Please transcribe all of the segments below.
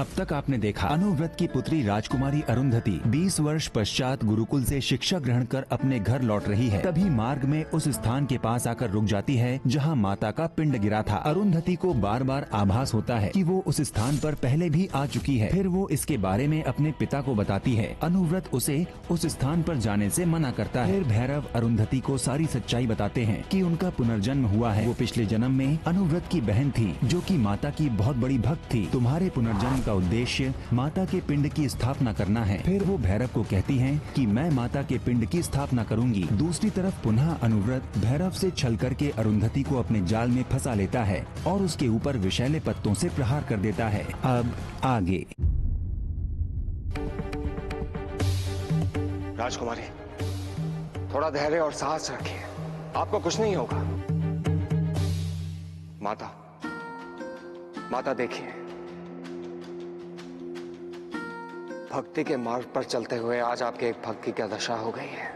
अब तक आपने देखा अनुव्रत की पुत्री राजकुमारी अरुंधति 20 वर्ष पश्चात गुरुकुल से शिक्षा ग्रहण कर अपने घर लौट रही है। तभी मार्ग में उस स्थान के पास आकर रुक जाती है जहां माता का पिंड गिरा था। अरुंधति को बार बार आभास होता है कि वो उस स्थान पर पहले भी आ चुकी है। फिर वो इसके बारे में अपने पिता को बताती है। अनुव्रत उसे उस स्थान पर जाने से मना करता है। फिर भैरव अरुंधति को सारी सच्चाई बताते हैं कि उनका पुनर्जन्म हुआ है। वो पिछले जन्म में अनुव्रत की बहन थी जो कि माता की बहुत बड़ी भक्त थी। तुम्हारे पुनर्जन्म का उद्देश्य माता के पिंड की स्थापना करना है। फिर वो भैरव को कहती हैं कि मैं माता के पिंड की स्थापना करूंगी। दूसरी तरफ पुनः अनुव्रत भैरव से छल करके अरुंधति को अपने जाल में फंसा लेता है और उसके ऊपर विषैले पत्तों से प्रहार कर देता है। अब आगे। राजकुमारी, थोड़ा धैर्य और साहस रखिए, आपको कुछ नहीं होगा। माता देखिए, भक्ति के मार्ग पर चलते हुए आज आपके एक भक्त की क्या दशा हो गई है।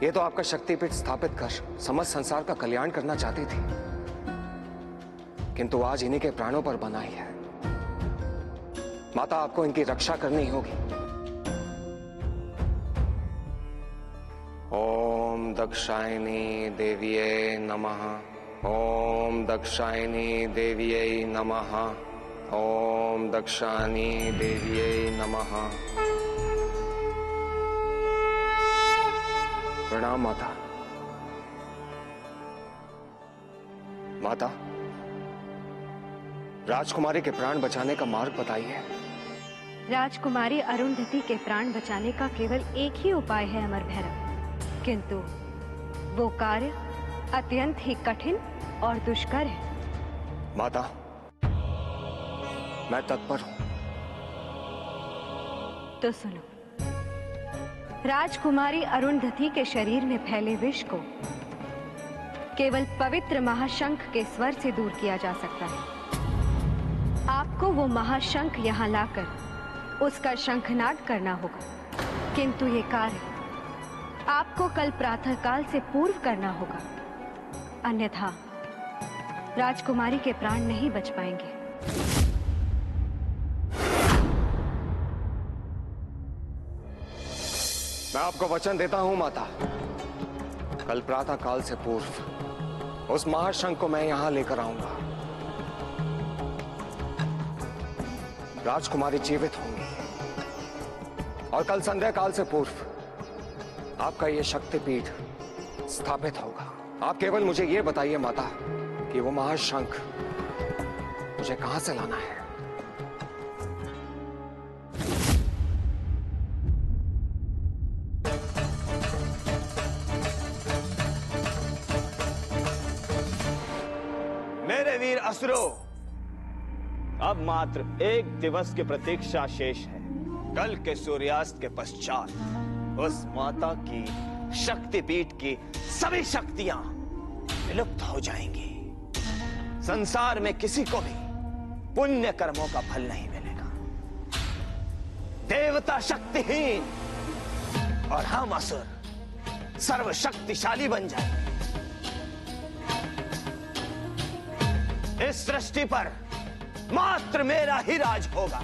ये तो आपका शक्तिपीठ स्थापित कर समस्त संसार का कल्याण करना चाहती थी, किंतु आज इन्हीं के प्राणों पर बनाई है। माता, आपको इनकी रक्षा करनी होगी। ओम दक्षायणी देवीये नमः। ओम दक्षायणी देवीये नमः। ओम दक्षायणी देवीये नमः। प्रणाम माता। माता, राजकुमारी के प्राण बचाने का मार्ग बताइए। राजकुमारी अरुंधति के प्राण बचाने का केवल एक ही उपाय है अमर भैरव, किंतु वो कार्य अत्यंत ही कठिन और दुष्कर है। माता, मैं तत्पर हूं। तो सुनो, राजकुमारी अरुंधति के शरीर में फैले विष को केवल पवित्र महाशंख के स्वर से दूर किया जा सकता है। आपको वो महाशंख यहाँ लाकर उसका शंखनाद करना होगा, किंतु ये कार्य आपको कल प्रातःकाल से पूर्व करना होगा, अन्यथा राजकुमारी के प्राण नहीं बच पाएंगे। मैं आपको वचन देता हूं माता, कल प्रातः काल से पूर्व उस महाशंख को मैं यहां लेकर आऊंगा। राजकुमारी जीवित होंगी और कल संध्या काल से पूर्व आपका यह शक्तिपीठ स्थापित होगा। आप केवल मुझे यह बताइए माता कि वो महाशंख मुझे कहां से लाना है। मेरे वीर असुरों, अब मात्र एक दिवस की प्रतीक्षा शेष है। कल के सूर्यास्त के पश्चात उस माता की शक्तिपीठ की सभी शक्तियां विलुप्त हो जाएंगी। संसार में किसी को भी पुण्य कर्मों का फल नहीं मिलेगा। देवता शक्तिहीन और हम असुर सर्वशक्तिशाली बन जाएंगे। इस सृष्टि पर मात्र मेरा ही राज होगा।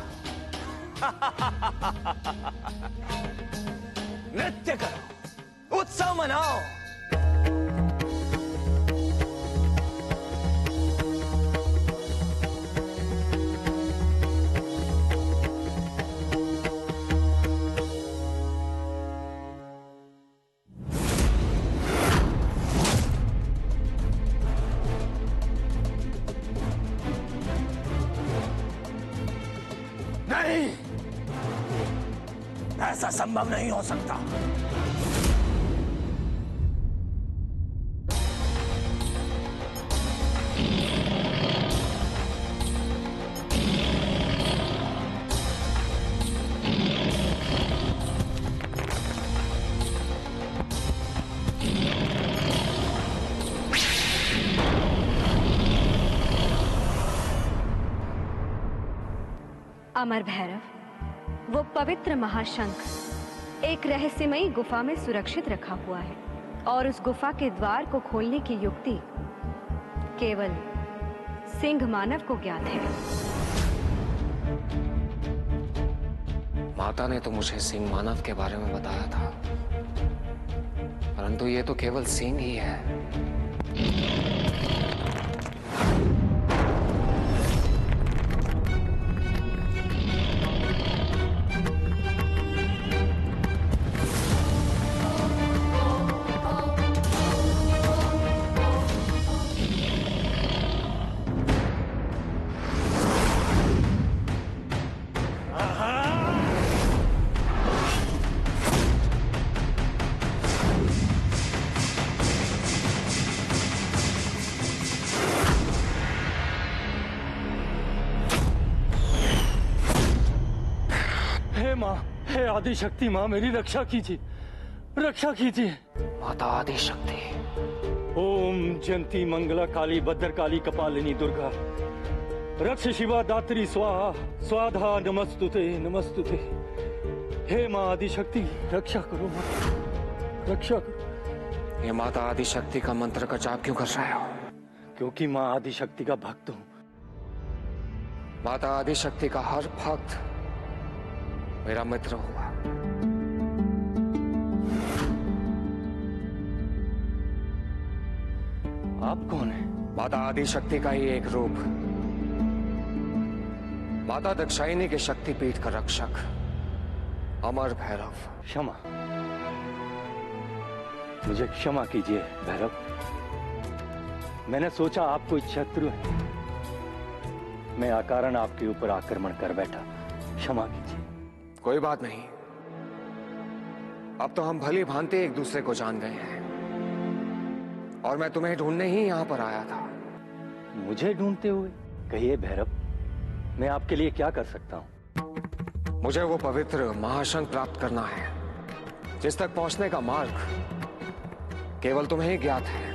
नृत्य करो, उत्सव मनाओ। नहीं, ऐसा संभव नहीं हो सकता। अमर भैरव, वो पवित्र महाशंख एक रहस्यमयी गुफा में सुरक्षित रखा हुआ है और उस गुफा के द्वार को खोलने की युक्ति केवल सिंह मानव को ज्ञात है। माता ने तो मुझे सिंह मानव के बारे में बताया था, परंतु ये तो केवल सिंह ही है। हे आदि शक्ति माँ, मेरी रक्षा कीजिए, रक्षा कीजिए। माता आदि शक्ति। ओम जयंती मंगला काली भद्रकाली कपालिनी दुर्गा रक्ष शिवा दात्री स्वाहा स्वाधा नमस्तुते नमस्तुते। हे माँ आदि शक्ति, रक्षा करो माँ, रक्षा करो। ये माता आदि शक्ति का मंत्र का जाप क्यों कर रहे हो? क्योंकि माँ आदि शक्ति का भक्त हूँ। माता आदि शक्ति का हर भक्त मेरा मित्र हुआ। आप कौन है? माता आदि शक्ति का ही एक रूप, माता दक्षायनी के शक्तिपीठ का रक्षक अमर भैरव। क्षमा, मुझे क्षमा कीजिए भैरव। मैंने सोचा आप कोई शत्रु है, मैं अकारण आपके ऊपर आक्रमण कर बैठा, क्षमा कीजिए। कोई बात नहीं, अब तो हम भली भांति एक दूसरे को जान गए हैं और मैं तुम्हें ढूंढने ही यहां पर आया था। मुझे ढूंढते हुए? कहिए भैरव, मैं आपके लिए क्या कर सकता हूं? मुझे वो पवित्र महाशंख प्राप्त करना है जिस तक पहुंचने का मार्ग केवल तुम्हें ही ज्ञात है।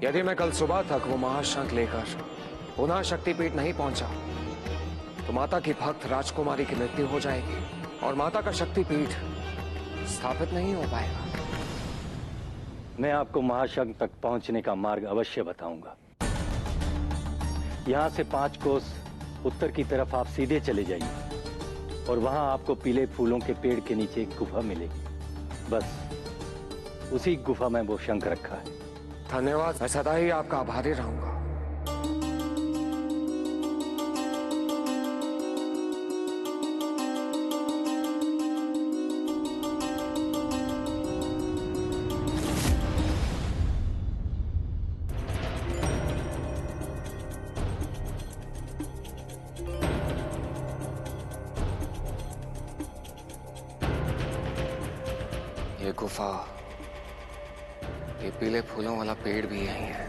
यदि मैं कल सुबह तक वो महाशंख लेकर पुनः शक्तिपीठ नहीं पहुंचा तो माता की भक्त राजकुमारी की मृत्यु हो जाएगी और माता का शक्तिपीठ स्थापित नहीं हो पाएगा। मैं आपको महाशंख तक पहुंचने का मार्ग अवश्य बताऊंगा। यहां से 5 कोस उत्तर की तरफ आप सीधे चले जाइए और वहां आपको पीले फूलों के पेड़ के नीचे एक गुफा मिलेगी। बस उसी गुफा में वो शंख रखा है। धन्यवाद, मैं सदा ही आपका आभारी रहूंगा। ये गुफा, ये पीले फूलों वाला पेड़ भी यही है।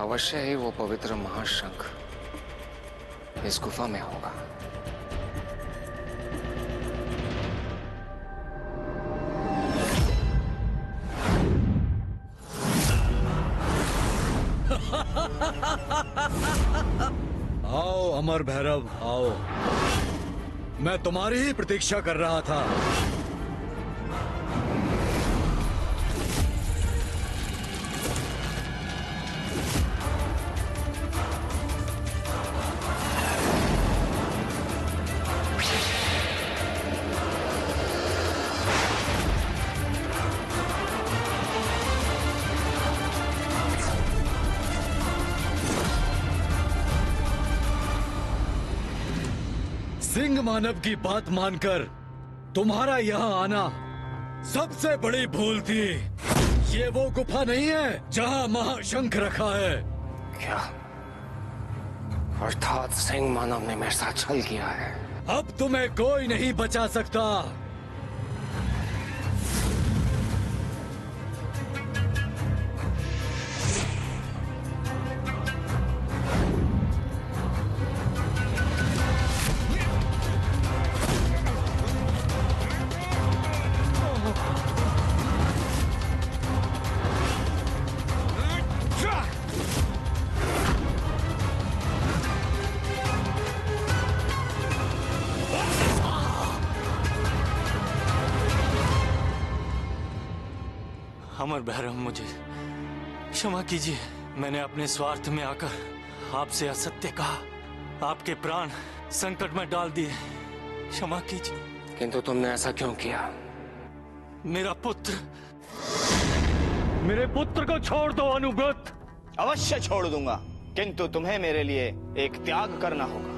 अवश्य ही वो पवित्र महाशंख इस गुफा में होगा। आओ अमर भैरव, आओ। मैं तुम्हारी ही प्रतीक्षा कर रहा था। सिंह मानव की बात मानकर तुम्हारा यहाँ आना सबसे बड़ी भूल थी। ये वो गुफा नहीं है जहाँ महाशंख रखा है। क्या अर्थात सिंह मानव ने मेरे साथ छल किया है? अब तुम्हें कोई नहीं बचा सकता। अमर भैरव, मुझे क्षमा कीजिए। मैंने अपने स्वार्थ में आकर आपसे असत्य कहा। आपके प्राण संकट में डाल दिए, क्षमा कीजिए। किंतु तुमने ऐसा क्यों किया? मेरे पुत्र को छोड़ दो अनुव्रत। अवश्य छोड़ दूंगा, किंतु तुम्हें मेरे लिए एक त्याग करना होगा।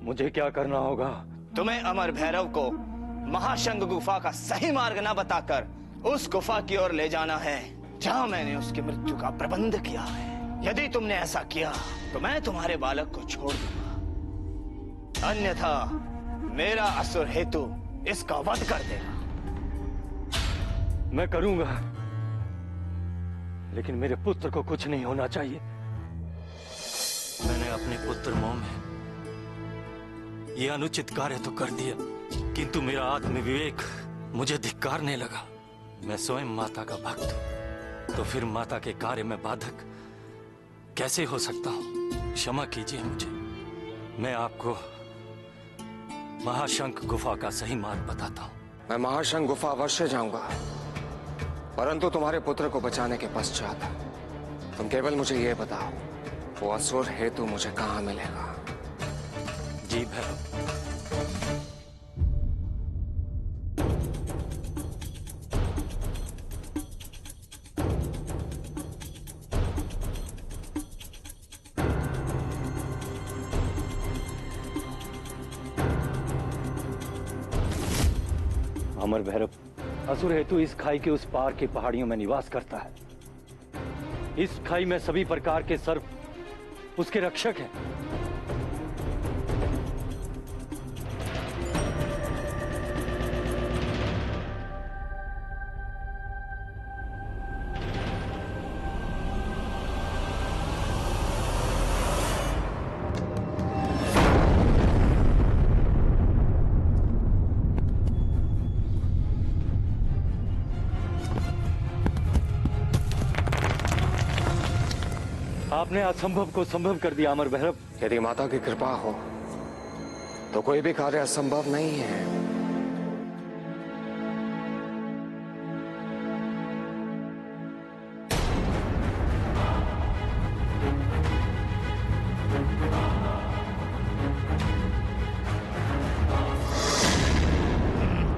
मुझे क्या करना होगा? तुम्हें अमर भैरव को महाशंख गुफा का सही मार्ग न बताकर उस गुफा की ओर ले जाना है जहां मैंने उसकी मृत्यु का प्रबंध किया है। यदि तुमने ऐसा किया तो मैं तुम्हारे बालक को छोड़ दूंगा, अन्यथा मेरा असुर हेतु इसका वध कर देगा। मैं करूंगा, लेकिन मेरे पुत्र को कुछ नहीं होना चाहिए। मैंने अपने पुत्र मोह में यह अनुचित कार्य तो कर दिया, किंतु मेरा आत्म विवेक मुझे धिक्कारने लगा। मैं स्वयं माता का भक्त हूं, तो फिर माता के कार्य में बाधक कैसे हो सकता हूं? क्षमा कीजिए मुझे। मैं आपको महाशंख गुफा का सही मार्ग बताता हूं। मैं महाशंख गुफा अवश्य जाऊंगा, परंतु तुम्हारे पुत्र को बचाने के पश्चात तुम केवल मुझे ये बताओ, वो असुर हेतु मुझे कहां मिलेगा? जी भैरव। अमर भैरव, असुर हेतु इस खाई के उस पार की पहाड़ियों में निवास करता है। इस खाई में सभी प्रकार के सर्प उसके रक्षक हैं। आपने असंभव को संभव कर दिया अमर भैरव। यदि माता की कृपा हो तो कोई भी कार्य असंभव नहीं है।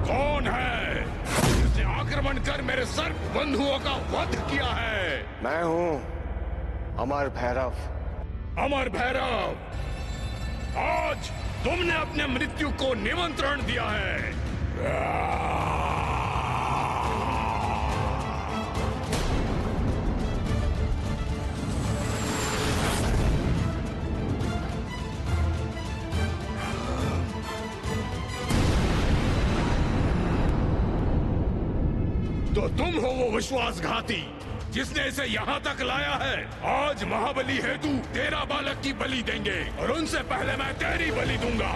कौन है जिसने आक्रमण कर मेरे सर्प बंधुओं का वध किया है? मैं हूं अमर भैरव। अमर भैरव, आज तुमने अपने मृत्यु को निमंत्रण दिया है। तो तुम हो वो विश्वासघाती जिसने इसे यहाँ तक लाया है। आज महाबली हेतु तेरा बालक की बलि देंगे, और उनसे पहले मैं तेरी बलि दूंगा।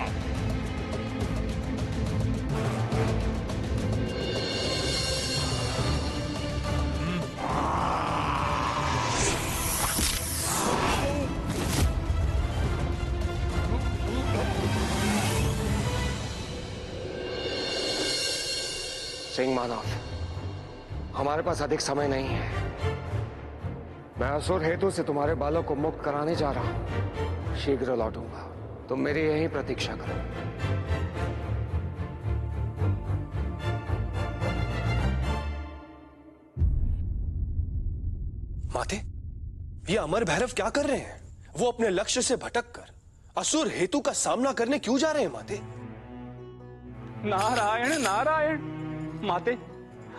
सिंह मानव, हमारे पास अधिक समय नहीं है। मैं असुर हेतु से तुम्हारे बालों को मुक्त कराने जा रहा हूं। शीघ्र लौटूंगा, तुम मेरी यही प्रतीक्षा करो। माते, ये अमर भैरव क्या कर रहे हैं? वो अपने लक्ष्य से भटककर असुर हेतु का सामना करने क्यों जा रहे हैं माते? नारायण नारायण। माते,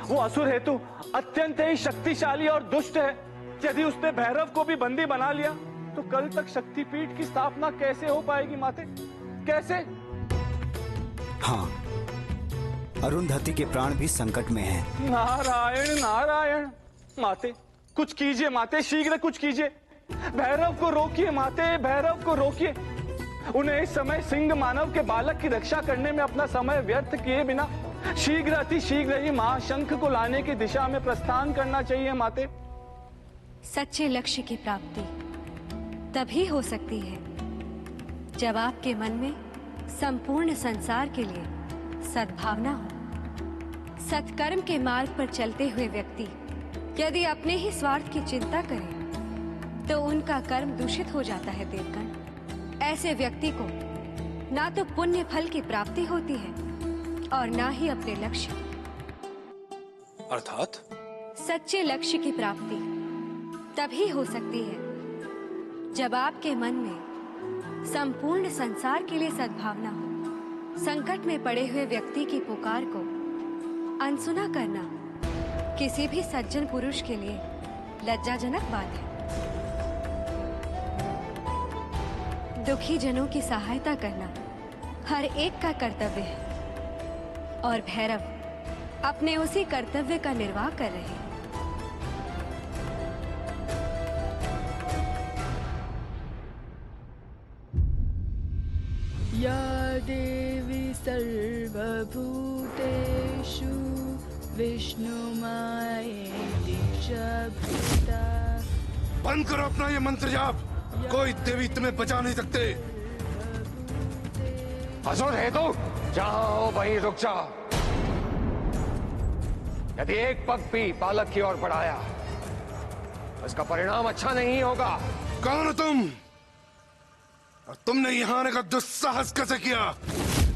वो असुर हेतु अत्यंत ही शक्तिशाली और दुष्ट है। यदि उसने भैरव को भी बंदी बना लिया तो कल तक शक्तिपीठ की स्थापना कैसे हो पाएगी माते? कैसे? हाँ, अरुंधति के प्राण भी संकट में हैं। नारायण नारायण। माते, कुछ कीजिए माते, शीघ्र कुछ कीजिए। भैरव को रोकिए माते, भैरव को रोकिए। उन्हें इस समय सिंह मानव के बालक की रक्षा करने में अपना समय व्यर्थ किए बिना शीघ्र अति शीघ्र ही महाशंख को लाने की दिशा में प्रस्थान करना चाहिए माते। सच्चे लक्ष्य की प्राप्ति तभी हो सकती है जब आपके मन में संपूर्ण संसार के लिए सद्भावना हो। सत्कर्म के मार्ग पर चलते हुए व्यक्ति यदि अपने ही स्वार्थ की चिंता करे तो उनका कर्म दूषित हो जाता है देवगण। ऐसे व्यक्ति को ना तो पुण्य फल की प्राप्ति होती है और ना ही अपने लक्ष्य अर्थात सच्चे लक्ष्य की प्राप्ति तभी हो सकती है जब आपके मन में संपूर्ण संसार के लिए सद्भावना हो। संकट में पड़े हुए व्यक्ति की पुकार को अनसुना करना किसी भी सज्जन पुरुष के लिए लज्जाजनक बात है। दुखी जनों की सहायता करना हर एक का कर्तव्य है और भैरव अपने उसी कर्तव्य का निर्वाह कर रहे हैं। या देवी सर्वभूतेषु विष्णुमायेति शब्दा। बंद करो अपना ये मंत्र जाप। कोई देवी तुम्हें बचा नहीं सकते। असुर हेतु जहां हो वहीं रुक जाओ। यदि एक पग भी बालक की ओर बढ़ाया इसका परिणाम अच्छा नहीं होगा। कौन हो तुम और तुमने यहाँ आने का दुस्साहस कैसे किया?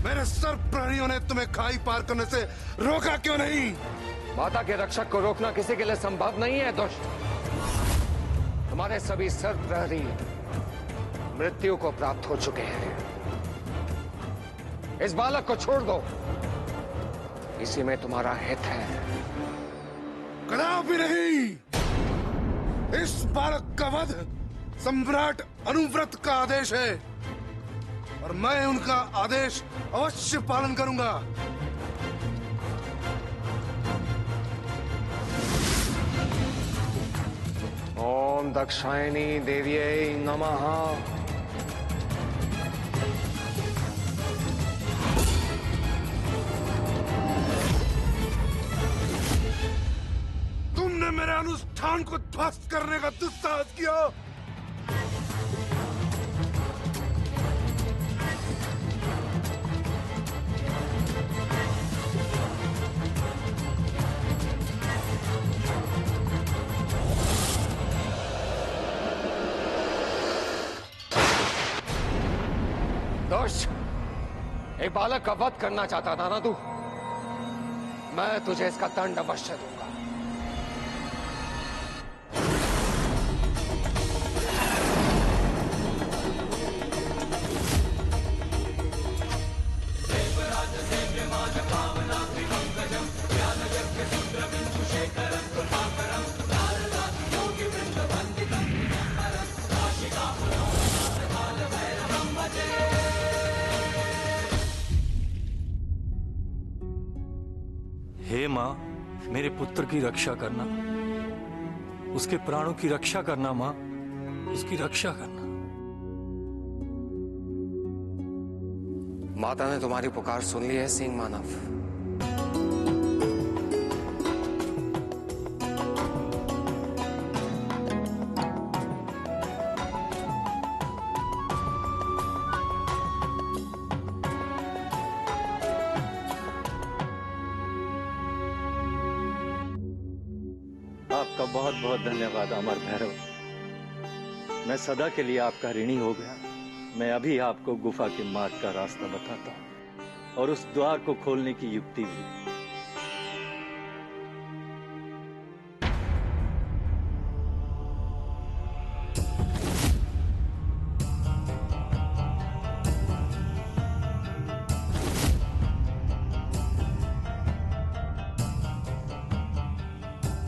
मेरे सर्प प्रहरियों ने तुम्हें खाई पार करने से रोका क्यों नहीं? माता के रक्षक को रोकना किसी के लिए संभव नहीं है दुष्ट। तुम्हारे सभी सर्प प्रहरी मृत्यु को प्राप्त हो चुके हैं। इस बालक को छोड़ दो, इसी में तुम्हारा हित है। कदापि नहीं। इस बालक का वध सम्राट अनुव्रत का आदेश है और मैं उनका आदेश अवश्य पालन करूंगा। ओम दक्षायणी देव्यै नमः। तुमने मेरे अनुष्ठान को ध्वस्त करने का दुस्साहस किया। दुष्ट, एक बालक का वध करना चाहता था ना तू? मैं तुझे इसका दंड अवश्य दूंगा। हे माँ, मेरे पुत्र की रक्षा करना, उसके प्राणों की रक्षा करना। माँ, उसकी रक्षा करना। माता ने तुम्हारी पुकार सुन ली है सिंह मानव। आपका बहुत बहुत धन्यवाद अमर भैरव। मैं सदा के लिए आपका ऋणी हो गया। मैं अभी आपको गुफा के मार्ग का रास्ता बताता हूँ और उस द्वार को खोलने की युक्ति भी।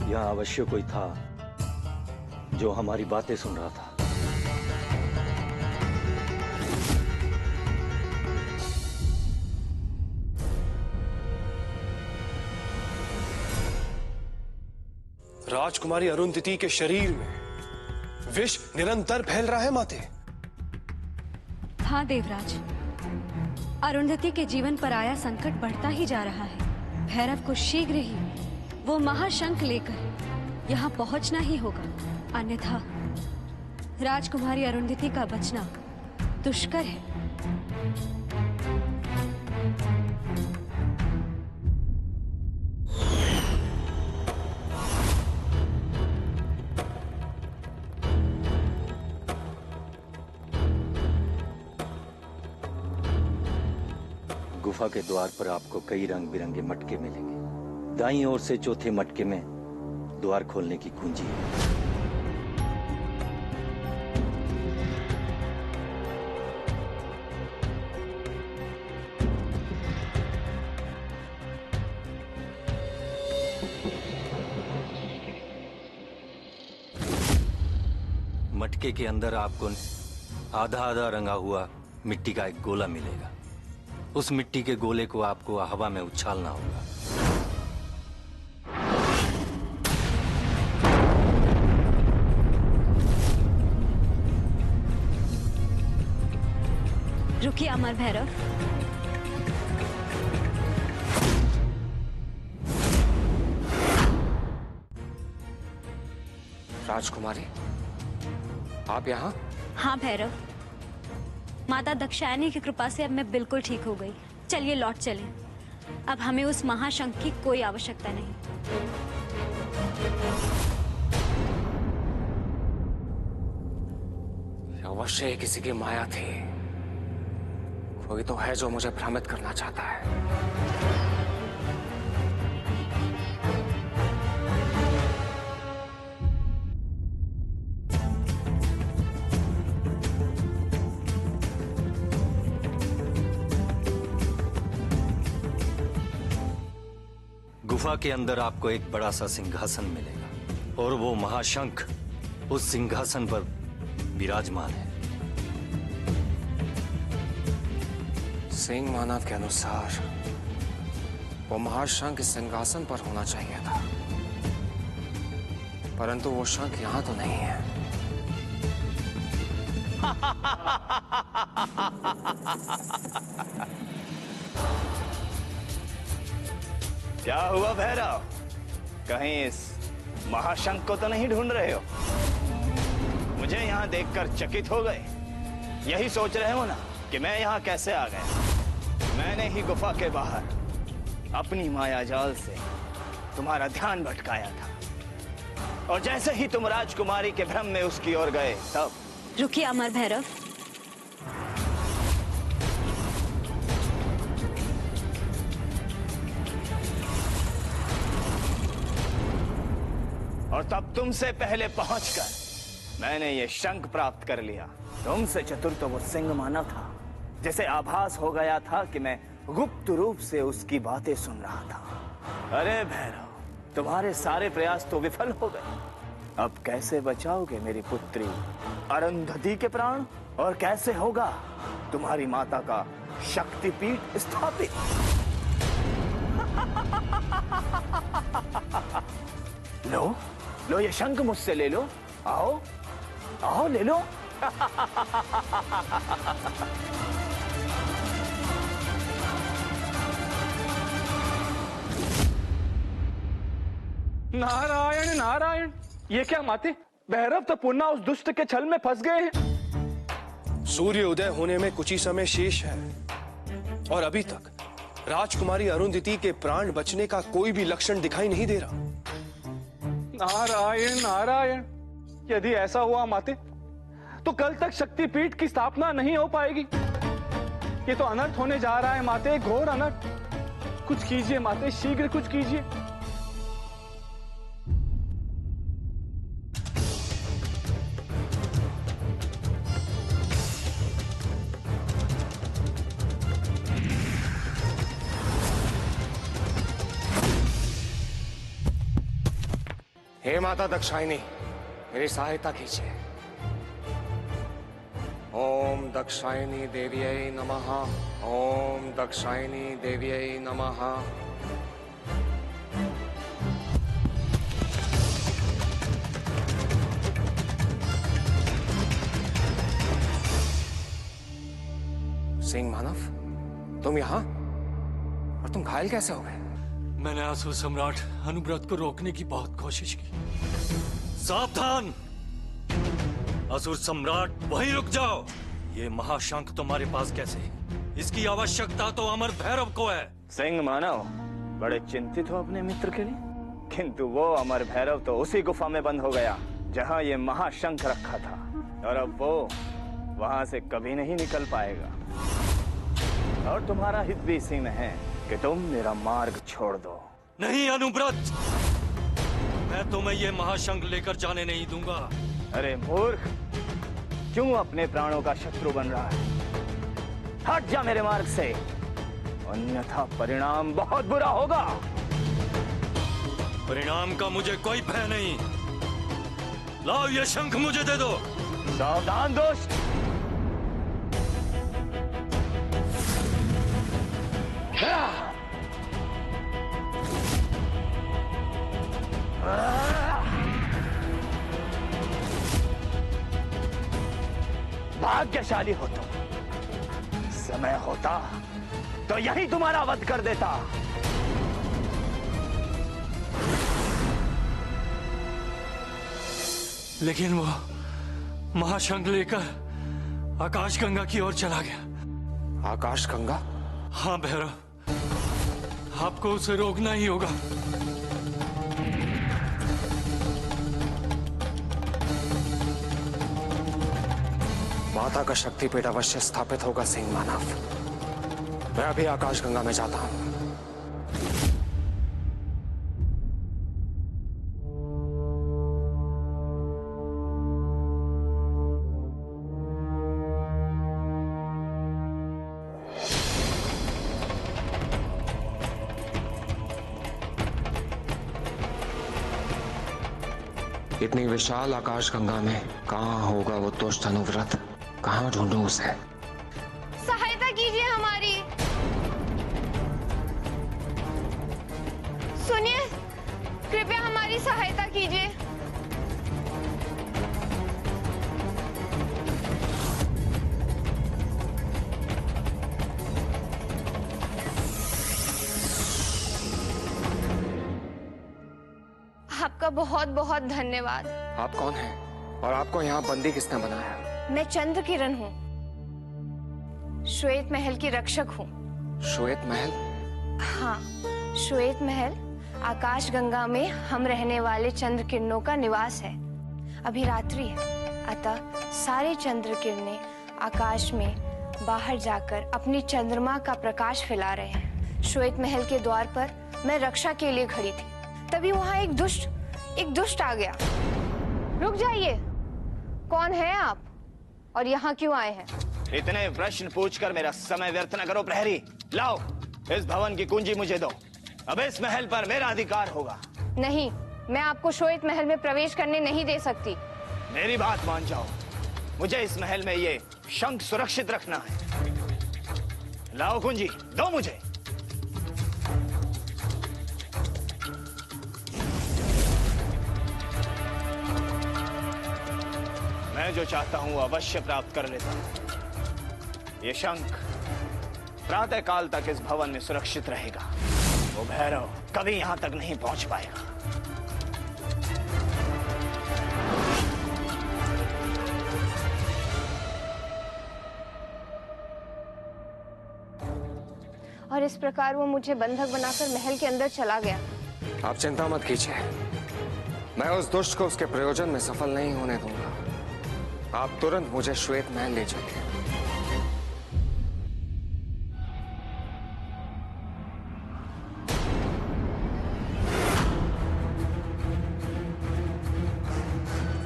यहाँ अवश्य कोई था जो हमारी बातें सुन रहा था। राजकुमारी अरुंधति के शरीर में विष निरंतर फैल रहा है माते। हाँ देवराज, अरुंधति के जीवन पर आया संकट बढ़ता ही जा रहा है। भैरव को शीघ्र ही वो महाशंख लेकर यहाँ पहुंचना ही होगा, अन्यथा राजकुमारी अरुंधति का बचना दुष्कर है। गुफा के द्वार पर आपको कई रंग बिरंगे मटके मिलेंगे। दाईं ओर से चौथे मटके में द्वार खोलने की कुंजी है। मटके के अंदर आपको आधा आधा रंगा हुआ मिट्टी का एक गोला मिलेगा। उस मिट्टी के गोले को आपको हवा में उछालना होगा। रुकिए अमर भैरव। राजकुमारी, आप यहाँ? हाँ भैरव, माता दक्षायनी की कृपा से अब मैं बिल्कुल ठीक हो गई। चलिए लौट चलें। अब हमें उस महाशंख की कोई आवश्यकता नहीं। अवश्य किसी की माया थी। कोई तो है जो मुझे भ्रमित करना चाहता है। गुफा के अंदर आपको एक बड़ा सा सिंहासन मिलेगा और वो महाशंख उस सिंहासन पर विराजमान है। सिंह मानव के अनुसार वो महाशंख इस सिंहासन पर होना चाहिए था, परंतु वो शंख यहां तो नहीं है। क्या हुआ भैरव? कहीं इस महाशंख को तो नहीं ढूंढ रहे हो? मुझे यहाँ देखकर चकित हो गए। यही सोच रहे हो ना कि मैं यहाँ कैसे आ गया? मैंने ही गुफा के बाहर अपनी माया जाल से तुम्हारा ध्यान भटकाया था, और जैसे ही तुम राजकुमारी के भ्रम में उसकी ओर गए तब। रुकिए अमर भैरव। और तब तुमसे पहले पहुंचकर मैंने ये शंख प्राप्त कर लिया। तुमसे चतुर तो वो सिंह मानव था जिसे आभास हो गया था कि मैं गुप्त रूप से उसकी बातें सुन रहा था। अरे भैरव, तुम्हारे सारे प्रयास तो विफल हो गए। अब कैसे बचाओगे मेरी पुत्री अरुंधति के प्राण, और कैसे होगा तुम्हारी माता का शक्तिपीठ स्थापित? लो लो, ये शंख मुझसे ले लो। आओ आओ, ले लो। नारायण नारायण, ये क्या माते? भैरव तो पुनः उस दुष्ट के छल में फंस गए हैं। सूर्य उदय होने में कुछ ही समय शेष है और अभी तक राजकुमारी अरुंधति के प्राण बचने का कोई भी लक्षण दिखाई नहीं दे रहा। नारायण नारायण, यदि ऐसा हुआ माते तो कल तक शक्तिपीठ की स्थापना नहीं हो पाएगी। ये तो अनर्थ होने जा रहा है माते, घोर अनर्थ। कुछ कीजिए माते, शीघ्र कुछ कीजिए। हे माता दक्षायनी, मेरी सहायता कीजिए। ओम दक्षायनी देव्यै नमः। ओम दक्षायनी देव्यै नमः। सिंह मानव, तुम यहाँ? और तुम घायल कैसे हो गए? मैंने असुर सम्राट अनुव्रत को रोकने की बहुत कोशिश की। सावधान! असुर सम्राट, वहीं रुक जाओ। ये महाशंख तुम्हारे पास कैसे? इसकी आवश्यकता तो अमर भैरव को है। सिंह मानव, बड़े चिंतित हो अपने मित्र के लिए, किंतु वो अमर भैरव तो उसी गुफा में बंद हो गया जहां ये महाशंख रखा था, और अब वो वहां से कभी नहीं निकल पाएगा। और तुम्हारा हित भी इसी में है कि तुम मेरा मार्ग छोड़ दो। नहीं अनुव्रत, मैं तुम्हें ये महाशंख लेकर जाने नहीं दूंगा। अरे मूर्ख, क्यों अपने प्राणों का शत्रु बन रहा है? हट जा मेरे मार्ग से, अन्यथा परिणाम बहुत बुरा होगा। परिणाम का मुझे कोई भय नहीं। लाओ ये शंख मुझे दे दो। सावधान दुष्ट, भाग्यशाली हो तुम। समय होता तो यही तुम्हारा वध कर देता। लेकिन वो महाशंख लेकर आकाशगंगा की ओर चला गया। आकाशगंगा? हाँ भैरव, आपको उसे रोकना ही होगा। माता का शक्तिपीठ अवश्य स्थापित होगा सिंह मानव। मैं अभी आकाशगंगा में जाता हूं। इतनी विशाल आकाशगंगा में कहां होगा वो दुष्ट अनुव्रत? कहां ढूंढूं उसे? सहायता कीजिए हमारी। सुनिए, कृपया हमारी सहायता कीजिए। आपका बहुत बहुत धन्यवाद। आप कौन हैं? और आपको यहाँ बंदी किसने बनाया? मैं चंद्र किरण हूँ, श्वेत महल की रक्षक हूँ। श्वेत महल? हाँ, श्वेत महल आकाशगंगा में हम रहने वाले चंद्र किरणों का निवास है। अभी रात्रि है, अतः सारे चंद्र किरणें आकाश में बाहर जाकर अपनी चंद्रमा का प्रकाश फैला रहे हैं। श्वेत महल के द्वार पर मैं रक्षा के लिए खड़ी थी, तभी वहाँ एक दुष्ट आ गया। रुक जाइए, कौन है आप और यहाँ क्यों आए हैं? इतने प्रश्न पूछकर मेरा समय व्यर्थ न करो प्रहरी। लाओ इस भवन की कुंजी मुझे दो। अब इस महल पर मेरा अधिकार होगा। नहीं, मैं आपको श्वेत महल में प्रवेश करने नहीं दे सकती। मेरी बात मान जाओ, मुझे इस महल में ये शंख सुरक्षित रखना है। लाओ कुंजी, दो मुझे। मैं जो चाहता हूं वो अवश्य प्राप्त कर लेता हूं। ये शंख प्रातः काल तक इस भवन में सुरक्षित रहेगा। वो भैरव कभी यहां तक नहीं पहुंच पाएगा। और इस प्रकार वो मुझे बंधक बनाकर महल के अंदर चला गया। आप चिंता मत कीजिए, मैं उस दुष्ट को उसके प्रयोजन में सफल नहीं होने दूंगा। आप तुरंत मुझे श्वेत महल ले चलिए।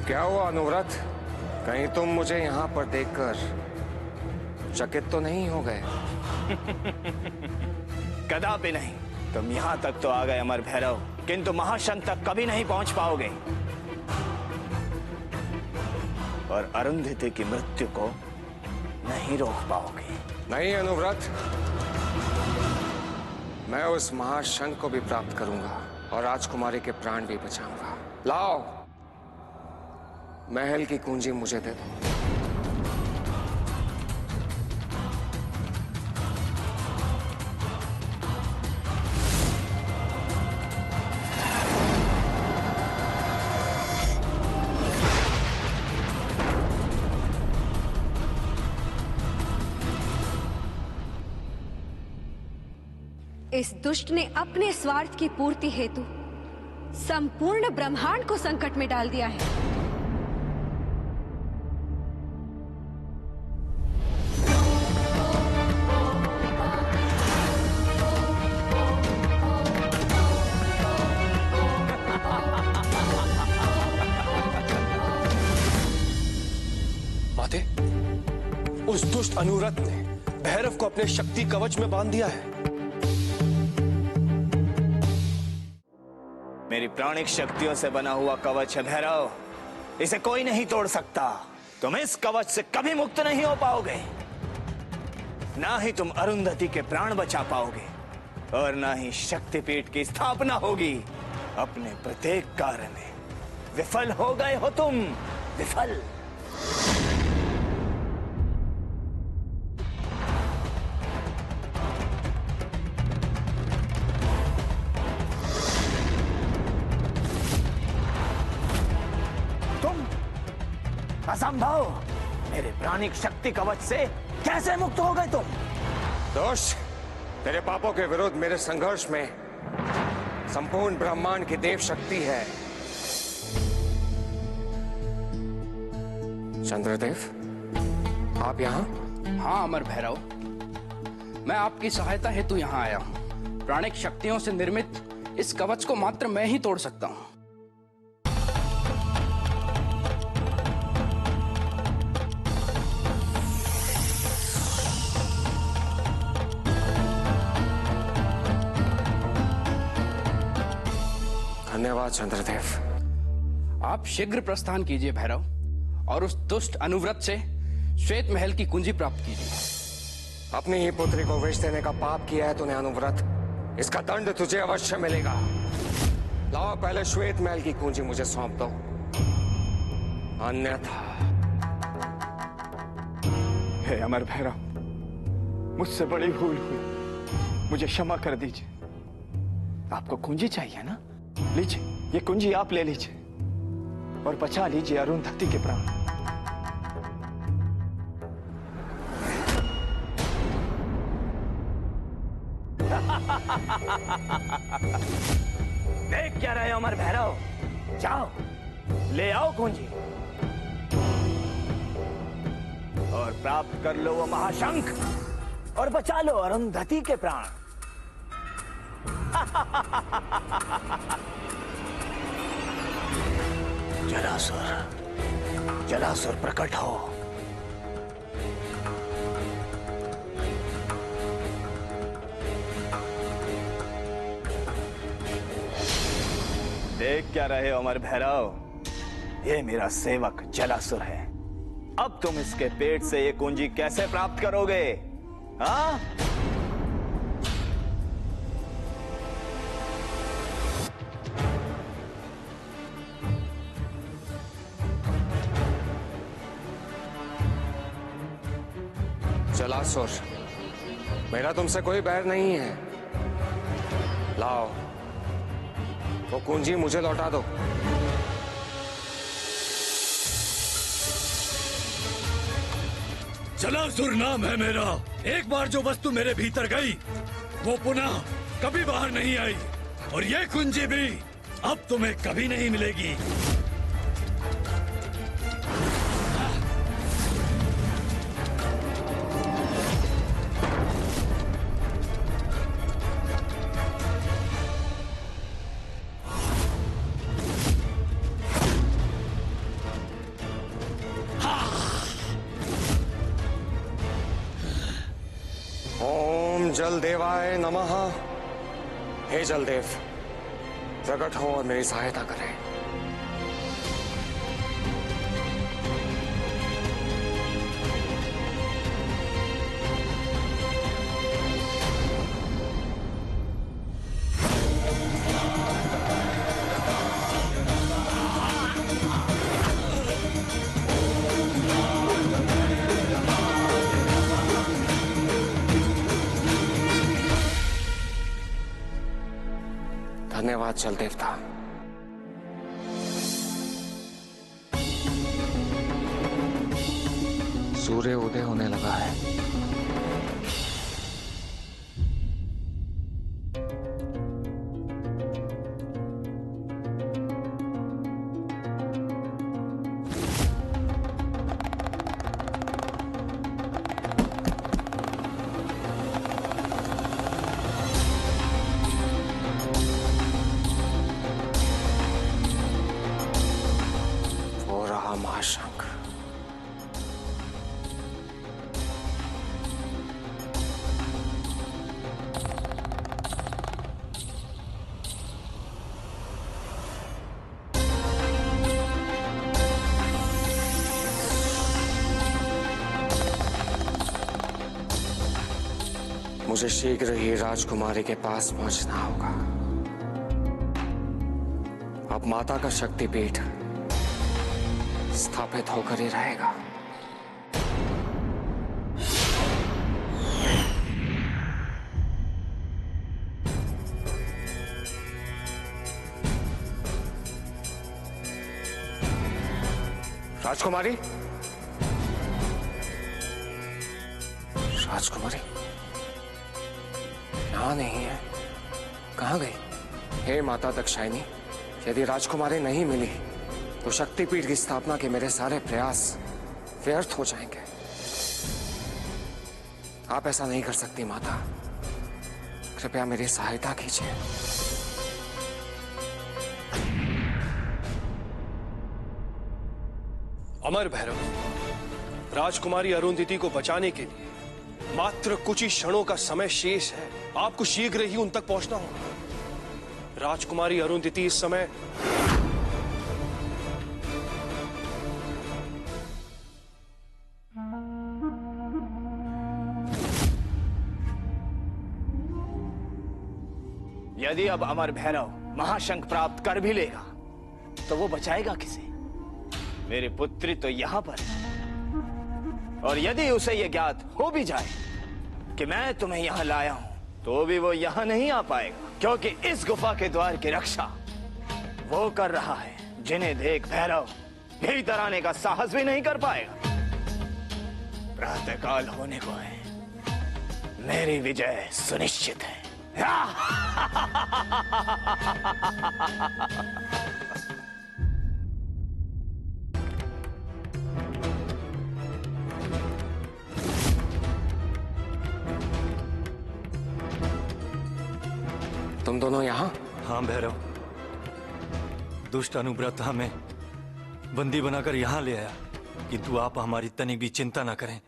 क्या हुआ अनुव्रत? कहीं तुम मुझे यहाँ पर देखकर चकित तो नहीं हो गए? कदापि नहीं। तुम यहाँ तक तो आ गए अमर भैरव, किंतु महाशंख तक कभी नहीं पहुंच पाओगे और अरुंधति की मृत्यु को नहीं रोक पाओगे। नहीं अनुव्रत, मैं उस महाशंख को भी प्राप्त करूंगा और राजकुमारी के प्राण भी बचाऊंगा। लाओ महल की कुंजी मुझे दे दो। इस दुष्ट ने अपने स्वार्थ की पूर्ति हेतु संपूर्ण ब्रह्मांड को संकट में डाल दिया है। उस दुष्ट अनुव्रत ने भैरव को अपने शक्ति कवच में बांध दिया है। मेरी प्राणिक शक्तियों से बना हुआ कवच है भैरव, इसे कोई नहीं तोड़ सकता। तुम इस कवच से कभी मुक्त नहीं हो पाओगे। ना ही तुम अरुंधति के प्राण बचा पाओगे और ना ही शक्तिपीठ की स्थापना होगी। अपने प्रत्येक कार्य में विफल हो गए हो तुम, विफल। तुम असंभव, मेरे प्राणिक शक्ति कवच से कैसे मुक्त हो गए तुम? दोष, तेरे पापों के विरुद्ध मेरे संघर्ष में संपूर्ण ब्रह्मांड की देव शक्ति है। चंद्रदेव, आप यहाँ? हाँ अमर भैरव, मैं आपकी सहायता हेतु यहाँ आया हूँ। प्राणिक शक्तियों से निर्मित इस कवच को मात्र मैं ही तोड़ सकता हूँ। धन्यवाद चंद्रदेव। आप शीघ्र प्रस्थान कीजिए भैरव और उस दुष्ट अनुव्रत से श्वेत महल की कुंजी प्राप्त कीजिए। अपनी ही पुत्री को विष देने का पाप किया है तूने अनुव्रत, इसका दंड तुझे अवश्य मिलेगा। लाओ पहले श्वेत महल की कुंजी मुझे सौंप दो, अन्यथा। हे अमर भैरव, मुझसे बड़ी भूल हुई, मुझे क्षमा कर दीजिए। आपको कुंजी चाहिए ना? लीजिए, ये कुंजी आप ले लीजिए और बचा लीजिए अरुंधति के प्राण। देख क्या रहे हो अमर भैरव? जाओ ले आओ कुंजी और प्राप्त कर लो वो महाशंख और बचा लो अरुंधति के प्राण। जलासुर, जलासुर प्रकट हो। देख क्या रहे हो अमर भैरव? ये मेरा सेवक जलासुर है। अब तुम इसके पेट से ये कुंजी कैसे प्राप्त करोगे? हाँ? जलासुर, मेरा तुमसे कोई बैर नहीं है। लाओ वो कुंजी मुझे लौटा दो। जलासुर नाम है मेरा। एक बार जो वस्तु मेरे भीतर गई वो पुनः कभी बाहर नहीं आई, और ये कुंजी भी अब तुम्हें कभी नहीं मिलेगी। जलदेवाय नमः। हे जलदेव, प्रकट हो और मेरी सहायता करें। धन्यवाद जल देवता। सूर्य उदय होने लगा है। मुझे शीघ्र ही राजकुमारी के पास पहुंचना होगा। अब माता का शक्तिपीठ स्थापित होकर ही रहेगा। राजकुमारी, राजकुमारी यहां नहीं है, कहां गई? हे माता दक्षायनी, यदि राजकुमारी नहीं मिली तो शक्तिपीठ की स्थापना के मेरे सारे प्रयास व्यर्थ हो जाएंगे। आप ऐसा नहीं कर सकती माता, कृपया मेरी सहायता कीजिए। अमर भैरव, राजकुमारी अरुंधति को बचाने के लिए मात्र कुछ ही क्षणों का समय शेष है। आपको शीघ्र ही उन तक पहुंचना होगा। राजकुमारी अरुंधति इस समय यदि अब अमर भैरव महाशंख प्राप्त कर भी लेगा तो वो बचाएगा किसे? मेरी पुत्री तो यहां पर है, और यदि उसे यह ज्ञात हो भी जाए कि मैं तुम्हें यहां लाया हूं तो भी वो यहां नहीं आ पाएगा, क्योंकि इस गुफा के द्वार की रक्षा वो कर रहा है जिन्हें देख भैरव भीतर आने का साहस भी नहीं कर पाएगा। प्रातःकाल होने को है, मेरी विजय सुनिश्चित है। तुम दोनों यहाँ? हाँ भैरव, दुष्ट अनुव्रत हमें बंदी बनाकर यहाँ ले आया, किंतु आप हमारी तनिक भी चिंता न करें।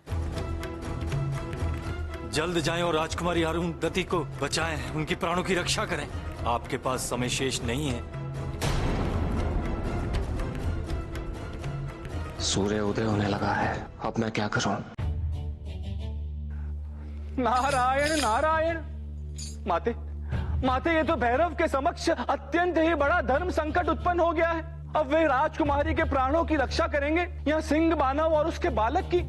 जल्द जाएं और राजकुमारी अरुंधति को बचाएं, उनकी प्राणों की रक्षा करें। आपके पास समय शेष नहीं है। सूर्य उदय होने लगा है, अब मैं क्या करूं? नारायण नारायण। माते, माते, ये तो भैरव के समक्ष अत्यंत ही बड़ा धर्म संकट उत्पन्न हो गया है। अब वे राजकुमारी के प्राणों की रक्षा करेंगे या सिंह मानव और उसके बालक की?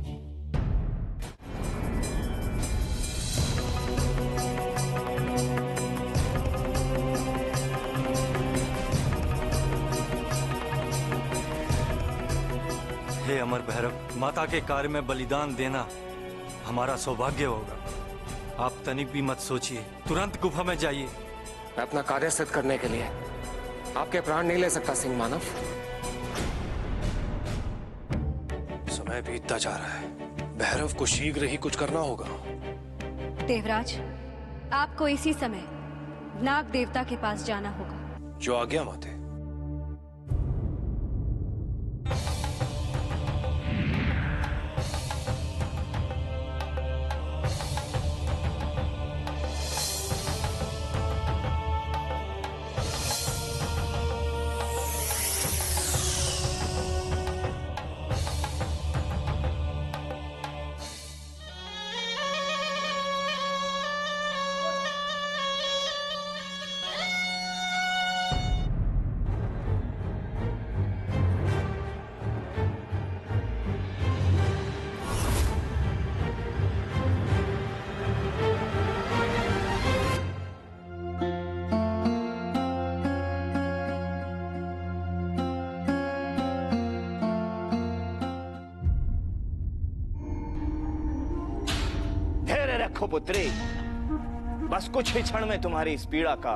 हे अमर भैरव, माता के कार्य में बलिदान देना हमारा सौभाग्य होगा। आप तनिक भी मत सोचिए, तुरंत गुफा में जाइए। मैं अपना कार्य सिद्ध करने के लिए आपके प्राण नहीं ले सकता सिंह मानव। समय बीतता जा रहा है, भैरव को शीघ्र ही कुछ करना होगा। देवराज, आपको इसी समय नाग देवता के पास जाना होगा। जो आज्ञा माते। रखो पुत्री, बस कुछ ही क्षण में तुम्हारी इस पीड़ा का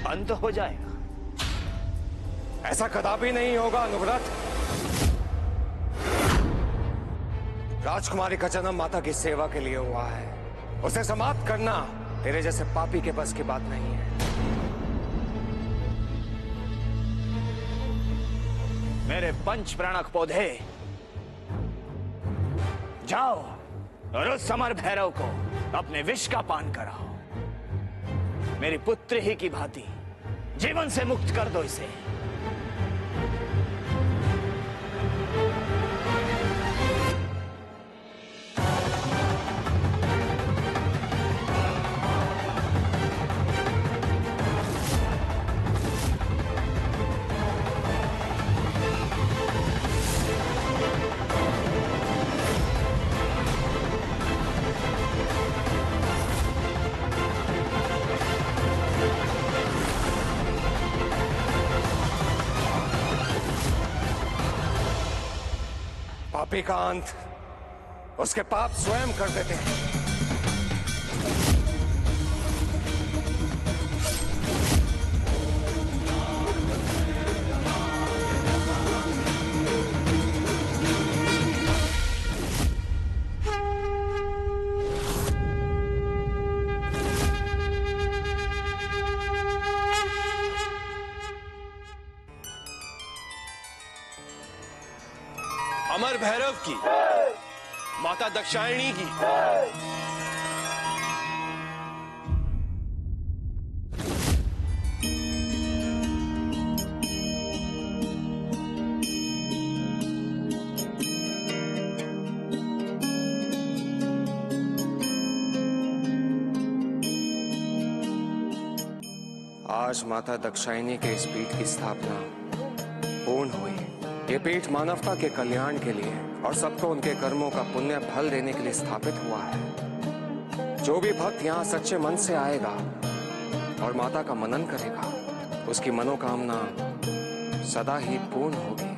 अंत हो जाएगा। ऐसा कदापि नहीं होगा अनुव्रत। राजकुमारी का जन्म माता की सेवा के लिए हुआ है, उसे समाप्त करना तेरे जैसे पापी के बस की बात नहीं है। मेरे पंच प्राणक पौधे, जाओ और उस समर भैरव को अपने विष का पान कराओ। मेरी पुत्री ही की भांति जीवन से मुक्त कर दो इसे। पापी का अंत उसके पाप स्वयं कर देते हैं। अमर भैरव की, माता दक्षायणी की, आज माता दक्षायणी के इस पीठ की स्थापना पूर्ण हुई। ये पीठ मानवता के कल्याण के लिए और सबको उनके कर्मों का पुण्य फल देने के लिए स्थापित हुआ है। जो भी भक्त यहाँ सच्चे मन से आएगा और माता का मनन करेगा, उसकी मनोकामना सदा ही पूर्ण होगी।